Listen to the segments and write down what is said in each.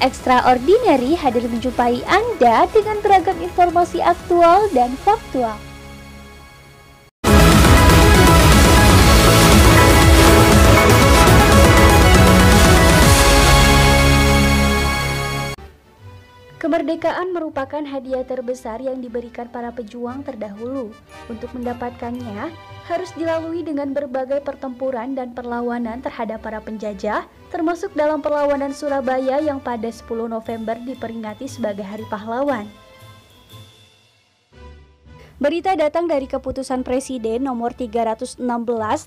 Extraordinary hadir menjumpai Anda dengan beragam informasi aktual dan faktual. Kemerdekaan merupakan hadiah terbesar yang diberikan para pejuang terdahulu. Untuk mendapatkannya, harus dilalui dengan berbagai pertempuran dan perlawanan terhadap para penjajah, termasuk dalam perlawanan Surabaya yang pada 10 November diperingati sebagai Hari Pahlawan. Berita datang dari Keputusan Presiden nomor 316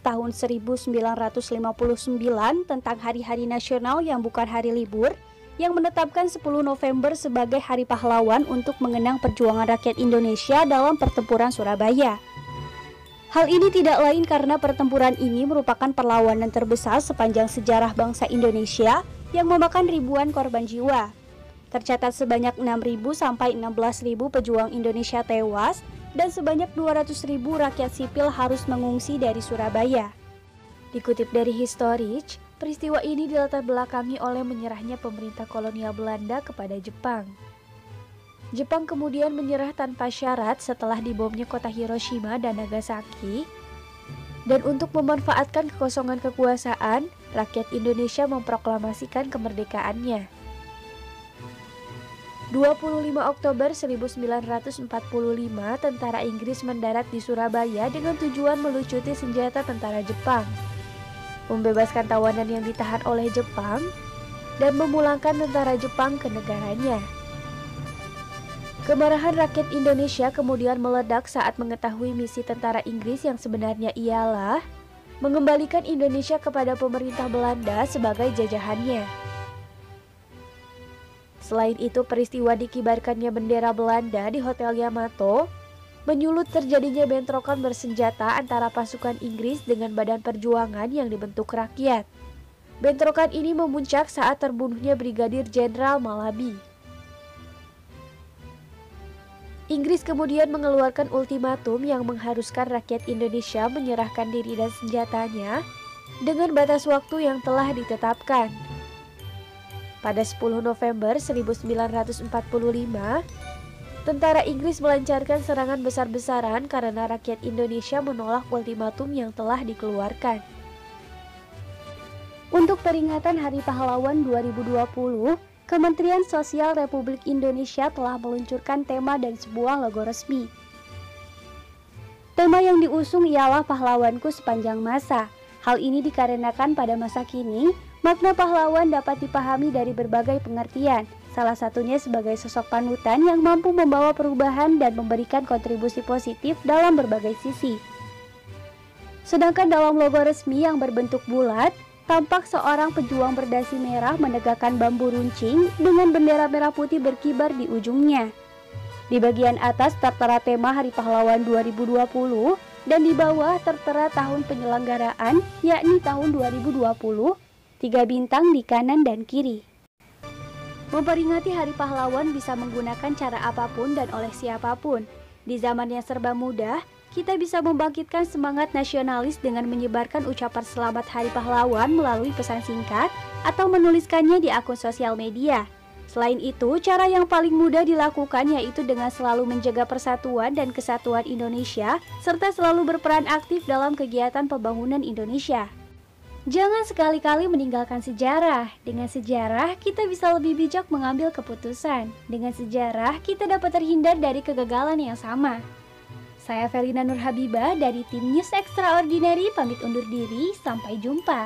tahun 1959 tentang hari-hari nasional yang bukan hari libur, yang menetapkan 10 November sebagai Hari Pahlawan untuk mengenang perjuangan rakyat Indonesia dalam pertempuran Surabaya. Hal ini tidak lain karena pertempuran ini merupakan perlawanan terbesar sepanjang sejarah bangsa Indonesia yang memakan ribuan korban jiwa. Tercatat sebanyak 6.000 sampai 16.000 pejuang Indonesia tewas dan sebanyak 200.000 rakyat sipil harus mengungsi dari Surabaya. Dikutip dari Historisch, peristiwa ini dilatar belakangi oleh menyerahnya pemerintah kolonial Belanda kepada Jepang. Jepang kemudian menyerah tanpa syarat setelah dibomnya kota Hiroshima dan Nagasaki. Dan untuk memanfaatkan kekosongan kekuasaan, rakyat Indonesia memproklamasikan kemerdekaannya. 25 Oktober 1945, tentara Inggris mendarat di Surabaya dengan tujuan melucuti senjata tentara Jepang, membebaskan tawanan yang ditahan oleh Jepang, dan memulangkan tentara Jepang ke negaranya. Kemarahan rakyat Indonesia kemudian meledak saat mengetahui misi tentara Inggris yang sebenarnya ialah mengembalikan Indonesia kepada pemerintah Belanda sebagai jajahannya. Selain itu, peristiwa dikibarkannya bendera Belanda di Hotel Yamato menyulut terjadinya bentrokan bersenjata antara pasukan Inggris dengan badan perjuangan yang dibentuk rakyat. Bentrokan ini memuncak saat terbunuhnya Brigadir Jenderal Malabi. Inggris kemudian mengeluarkan ultimatum yang mengharuskan rakyat Indonesia menyerahkan diri dan senjatanya dengan batas waktu yang telah ditetapkan. Pada 10 November 1945, tentara Inggris melancarkan serangan besar-besaran karena rakyat Indonesia menolak ultimatum yang telah dikeluarkan. Untuk peringatan Hari Pahlawan 2020, Kementerian Sosial Republik Indonesia telah meluncurkan tema dan sebuah logo resmi. Tema yang diusung ialah Pahlawanku Sepanjang Masa. Hal ini dikarenakan pada masa kini, makna pahlawan dapat dipahami dari berbagai pengertian, salah satunya sebagai sosok panutan yang mampu membawa perubahan dan memberikan kontribusi positif dalam berbagai sisi. Sedangkan dalam logo resmi yang berbentuk bulat, tampak seorang pejuang berdasi merah menegakkan bambu runcing dengan bendera merah putih berkibar di ujungnya. Di bagian atas tertera tema Hari Pahlawan 2020 dan di bawah tertera tahun penyelenggaraan, yakni tahun 2020, 3 bintang di kanan dan kiri. Memperingati Hari Pahlawan bisa menggunakan cara apapun dan oleh siapapun. Di zaman yang serba mudah, kita bisa membangkitkan semangat nasionalis dengan menyebarkan ucapan selamat Hari Pahlawan melalui pesan singkat atau menuliskannya di akun sosial media. Selain itu, cara yang paling mudah dilakukan yaitu dengan selalu menjaga persatuan dan kesatuan Indonesia serta selalu berperan aktif dalam kegiatan pembangunan Indonesia. Jangan sekali-kali meninggalkan sejarah. Dengan sejarah, kita bisa lebih bijak mengambil keputusan. Dengan sejarah, kita dapat terhindar dari kegagalan yang sama. Saya Felina Nur Habibah dari tim News Extraordinary pamit undur diri, sampai jumpa.